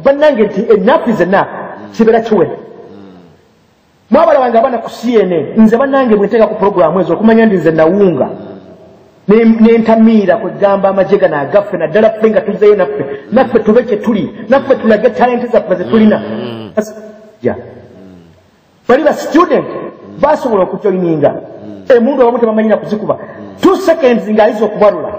bannange nti enough is enough kibeera kiwedde mwabala wange abaana ku CNN nze bannange bwe nteeka ku programu ezo okumanya ndi nze nawunga n'entamiira kwegamba amagye gano agaffe naddala ffe nga tuzzeyo naffe tube kye tuli naffe tulage talenti zaffe ze tulina bali ba student basobola okujoyininga emundu abamu tebamanyira kuzikuba 2 seconds ng'aliza okubalula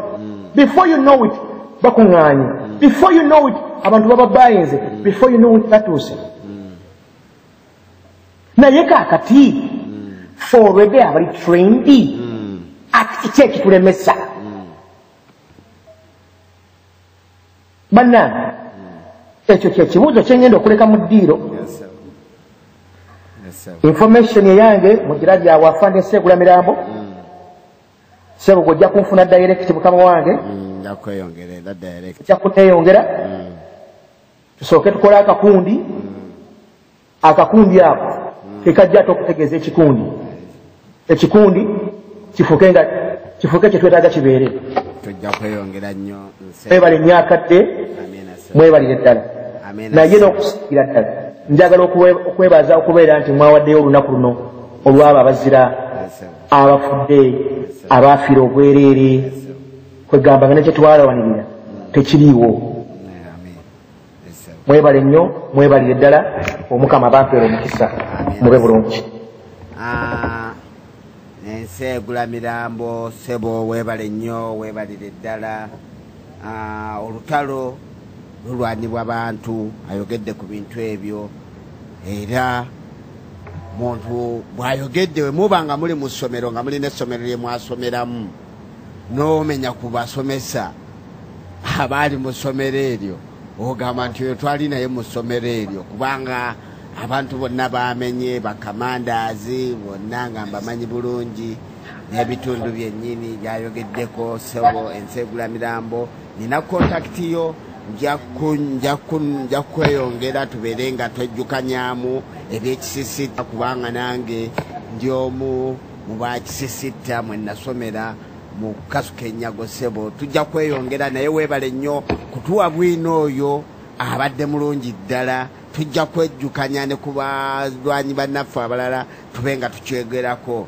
before you know it bakuŋŋaanye before you know it abantu baba bayinze before you know it batuuse naye kaakati forwebe abali trained ati kiki ekitulemesa bannange ekyo kyekibuuzo kyengenda okuleka mu ddiiro information eyange mugira gyawe afande Segula Mirambo Sebo ojja kunfuna direct mukama wange ojja kuneeyongera tusooke tukola akakundi ako kekajja ate okutegeeza ekikundi kifuuke kye twetaaga kibeere tujja kweyongera nnyo mwebale nnyakadde mwebalire ddala naye n'okusigira ddala njagala okwebaza okubeera nti mwawaddeyo olunaku luno olw'abo abazira abafudde abaafiira obwereere kwegamba nga nekye twalawanirira tekiriiwo mwebale nnyo mwebalire ddala omukama bampeera omukisa mube bulungi Segula Mirambo Sebo webale nnyo webalire ddala olutalo lulwanibwa abantu ayogedde ku bintu ebyo era muntu bwayogedde we muba nga muli mu ssomero nga muli n'essomero lye mwasomeramu n'omenya ku basomesa abaali mu ssomero eryo ogamba nti oyo twali naye mu ssomero eryo kubanga abantu bonna bamenye bakamandaazi bonna nga mbamanyi bulungi n'ebitundu byennyini byayogeddeko Sebo Segula Mirambo nina kontakiti yo nja kweyongera tubeere nga twejjukanyaamu ebyekisisitta kubanga nange ndi omu mu bakisisitta mwe nasomera mu Kasuka Ennyago Sebo tujja kweyongera naye weebale nnyo kutuwa bwino oyo abadde mulungi ddala tujja kwejjukanya ne ku balwanyi bannaffe abalala tube nga tukyegerako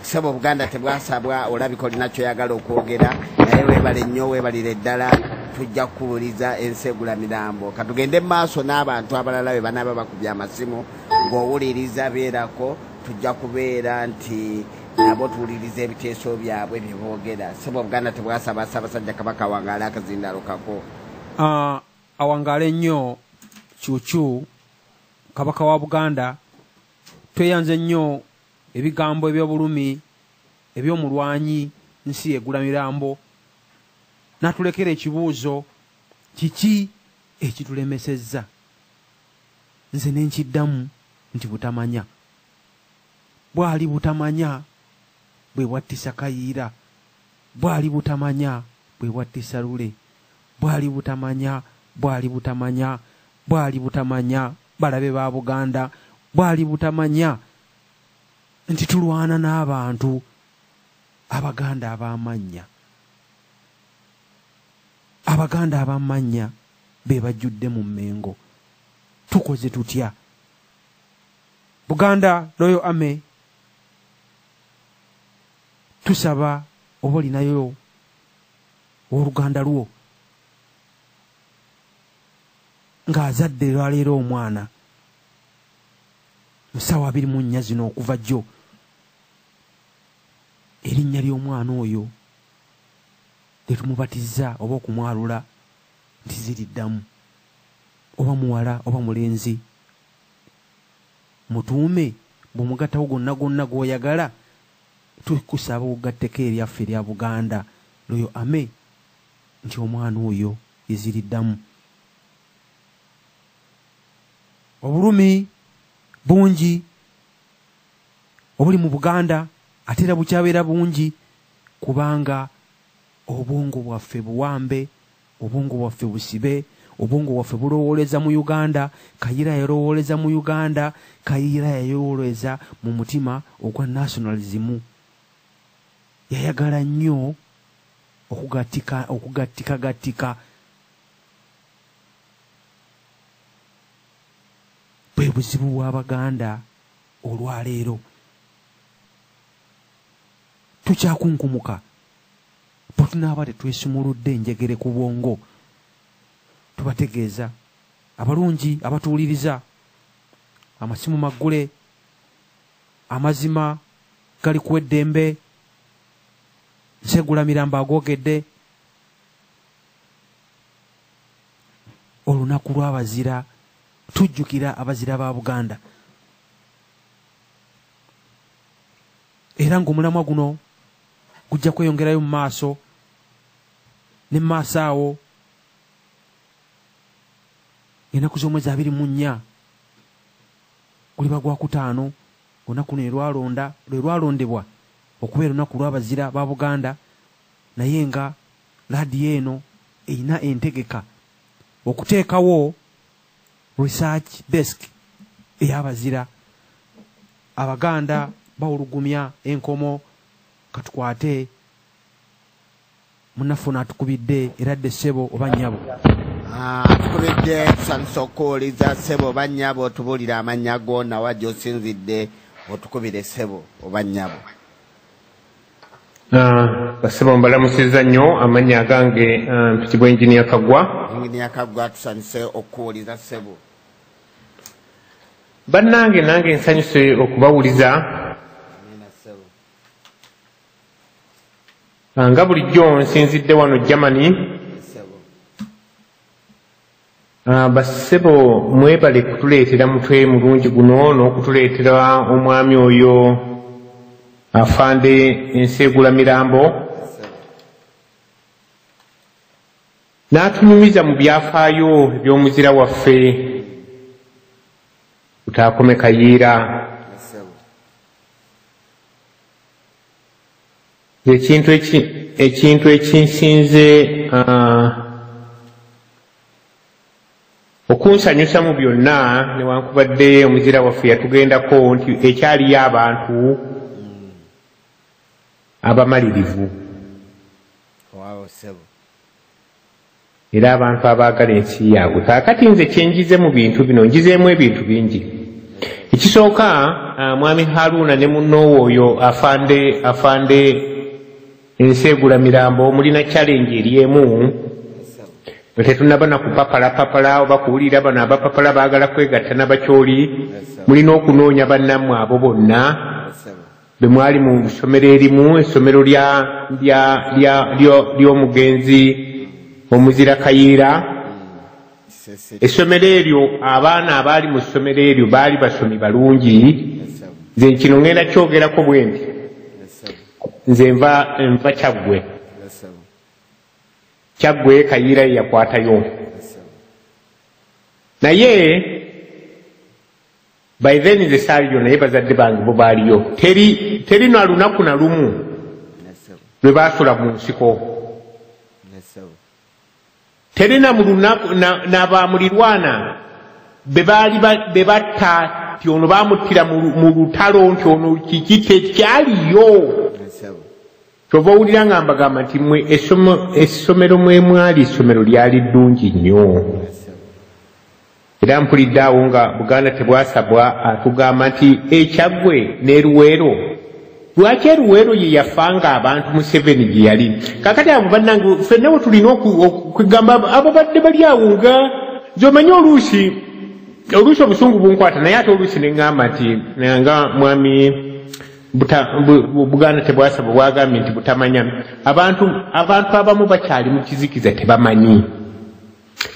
Sebo Buganda tebwasabwa olabika olina kyoyagala okwogera naye weebale nnyo weebalire ddala tujja kuwuliza Segula Mirambo katugende mu maaso n'abantu abalala be banaaba bakubya amasimu ng'owuliriza beerako tujja kubeera nti nabo tuwuliriza ebiteeso byabwe bye boogera Sebo Buganda tebwasaba Ssaabasajja Kabaka awangaale akazindalo kako awangaale nnyo Cuucu Kabaka wa Buganda tweyanze nnyo ebigambo eby'obulumi eby'omulwanyi Segula Mirambo natulekera ekibuuzo kiki ekitulemesezza nze nenkiddamu nti butamanya bwali butamanya bwe bwattisa Kayiira bwali butamanya bwe bwattisa Lule bwali butamanya balabe ba Buganda bwali butamanya nti tulwana n'abantu Abaganda abamanya be bajjudde mu Mmengo tukoze tutya Buganda Royal Army tusaba oba olinayo oluganda lwo ng'azadde lwaleero omwana mu ssaawa 24 zino okuva jjo erinnya ly'omwana oyo letumubatizza oba okumwalula nti ziriddamu oba muwala oba mulenzi mutuume bw'omugattawo gonna gw'oyagala tukusaba okugatteko eryaffe erya Buganda Royal Army nti omwana oyo yeziriddamu obulumi bungi obuli mu Buganda ate era bukyabeera bungi kubanga obwongo bwaffe buwambe obwongo bwaffe busibe obwongo bwaffe bulowooleza mu Uganda Kayiira yalowooleza mu Uganda Kayiira yayowooleza mu mutima ogwa nationalism yayagala nnyo okugattika buzibu bw'Abaganda olwaleero. Tukyakunkumuka bwe tunaaba tetwesumuludde enjegere ku bwongo. Tubategeeza abalungi abatuwuliriza, amasimu maggule, amazima gali ku eddembe, Nsegulamirambo agoogedde. Olunaku lw'abazira, tujjukira abazira ba Buganda. Era ng'omulamwa guno gujja kweyongerayo mu maaso ne mu maaso awo. Ennaku z'omwezi 24 guliba gwa kutaano, olunaku luno lwe lwalondebwa okubeera olunaku lw'abazira ba Buganda, naye nga laadiyo eno erina entegeka okuteekawo research desk ey'abazira. Abaganda bawulugumya enkomo, katukwate munnaffe atukubidde eradde ssebo oba nnyabo. Atukubidde tusanyusa okuwuliza ssebo oba nnyabo, otubuulira amannya go nawa gy'osinzidde otukubire ssebo oba nnyabo. Basebo mbalamusizza nnyo, amannya agange mpitibwa Engineer Kaggwa. Engineer Kaggwa, tusanyuse okuwuliza ssebo. Bannange nange nsanyuse okubawuliza. Nga bulijjo nsinzidde wano Germany. Basebo mwebale kutuleetera mutwe mulungi guno n'okutuleetera omwami oyo Afande Nsegulamirambo. N'atunyumiza mu byafaayo eby'omuzira waffe Kutaakome Kayiira. Ekintu ekinsinze okunsanyusa mu byonna, newankubadde omuzira waffe yatugendako, nti ekyaliyo abantu abamalirivu era abantu abaagala ensi yaabwe. Kaakati nze kyenjize mu bintu bino, njizeemu ebintu bingi. Ekisooka, mwami Haruna ne munnoowo oyo Afande Nsegulamirambo mulina challenge eri emu. Tetunaba na kupapala oba kuwulira bano abapapala baagala kwegatta n'abakyoli. Mulina okunoonya bannammwe abo bonna be mwali mu ssomero erimu, essomero ly'omugenzi omuzira Kayiira. Essomero eryo, abaana abaali mu ssomero eryo baali basomi balungi. Nze kino ngenda kyogerako bwe nti nze nva Kyaggwe Kayiira ye yakwatayo. Naye by then nze saaliyo, naye bazadde bange bo baaliyo. Teri na lunaku na lumu lwe baasula mu nsiko. Teri na lunaku n'abamulirwana be batta nti ono baamuttira mu lutalo, nti ono kiki tekyaliyo. Kyova owulira nga mbagamba nti mmwe essomero mwe mwali, essomero lyali ddungi nnyo. Era mpulidde awo nga Buganda tebwasabwa atugamba nti Kyaggwe ne Luweero. Lwaki Luweero ye yafanga abantu Museveni gye yali? Kakati abo bannange ffenna we tulina okugamba abo badde bali awo nga z'omanyi oluusi obusungu bunkwata, naye ate oluusi ne ŋŋamba nti nga mwami Buganda tebwasaba bwagambye nti butamanya. Abantu abamu bakyali mu kizikiza tebamanyi.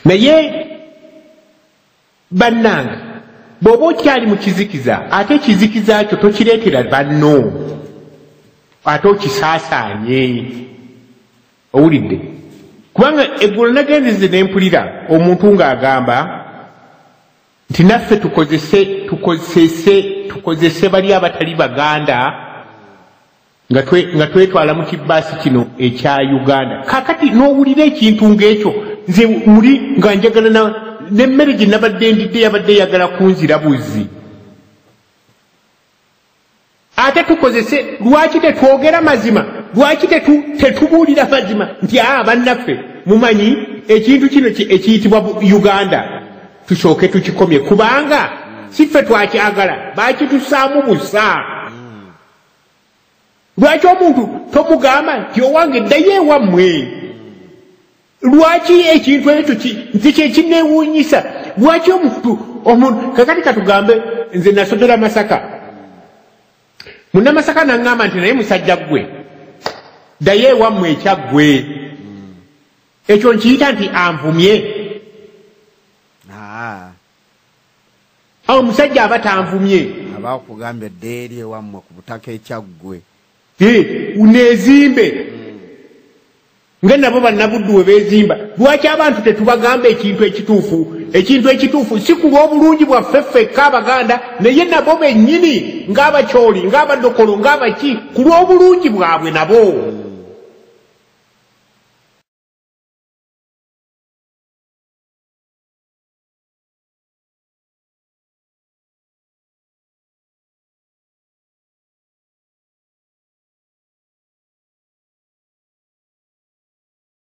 Naye bannange bw'oba okyali mu kizikiza, ate ekizikiza kyo tokireetera banno, ate okisaasaanye. Owulidde? Kubanga eggulo nagenze ne mpulira omuntu ng'agamba nti naffe tukozese bali abatali Baganda nga twetwala mu kibbaasi kino ekya Uganda. Kaakati n'owulira ekintu ng'ekyo, nze muli nga njagala n'emmere gye nabadde ndidde yabadde yagala kunzira buzzi. Ate tukozese, lwaki tetwogera mazima? Lwaki tetubuulira mazima nti bannaffe mumanyi ekintu kino ekiyitibwa Uganda tusooke tukikomye? Kubanga si ffe twakyagala bakitusaamu busa lwaki omuntu tomugamba nti owange ddayo ewammwe lwaki ekintu ekyo nti kyekinneewuunyisa lwaki omuntu kakati katugambe nze nasomera Masaka munnamasaka naŋŋamba nti naye musajja ggwe ddayo ewammwe ekyaggwe ekyo nkiyita nti anvumye awo omusajja aba tanvumye aba okugambye ddayo eri ewammwe ku butaka ekyaggwe uneezimbe nga nabo bannabuddu we beezimba lwaki abantu tetubagamba ekintu ekituufu si ku lw'obulungi bwaffe ffekka Abaganda naye nabo bennyini ng'abakyoli ng'abadokolo ng'abaki ku lw'obulungi bwabwe nabo